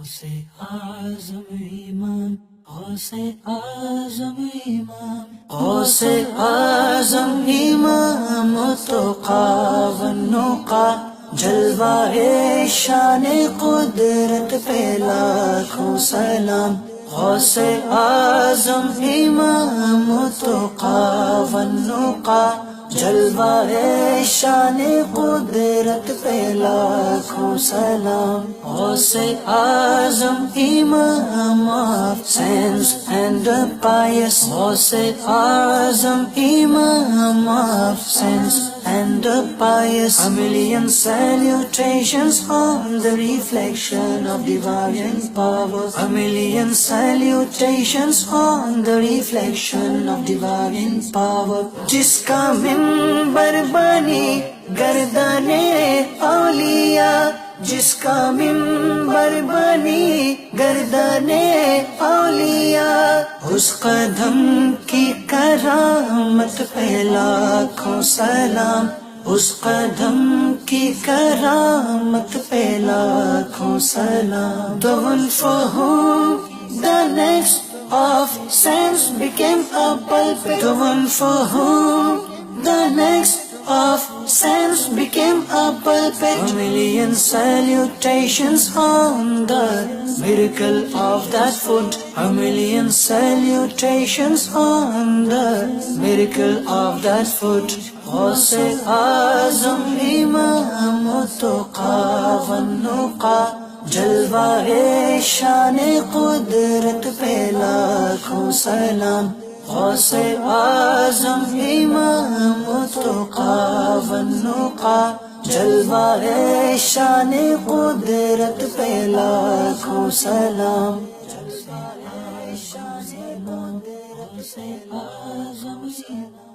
غوث اعظم امام، غوث اعظم امام، غوث اعظم امام التقیٰ والنقیٰ، جلوہ شان قدرت پہ لاکھوں سلام، غوث اعظم امام التقیٰ والنقیٰ، جلوہ شان قدرت پہ لاکھوں سلام، غوث اعظم امام of sense and pious، غوث اعظم امام of sense and pious، a million salutations on the reflection of divine power، a million salutations on the reflection of divine power، جس کا منبر بنی گردان اولیاء، جس کا منبر بنی گردان اولیاء، اس قدم کی کرامت پہ لاکھوں سلام، اس قدم کی کرامت پہ لاکھوں سلام، the one for whom the next of sense became a pulpit، the one for whom the next of sense became a pulpit، a million salutations on the miracle of that foot، a million salutations on the miracle of that foot، غوث اعظم امام التقیٰ والنقیٰ، جلوہ شان قدرت پہ لاکھوں سلام، غوث اعظم امام التقیٰ والنقیٰ، جلوہ شان قدرت پہ لاکھوں سلام، جلوہ شان قدرت پہ لاکھوں سلام۔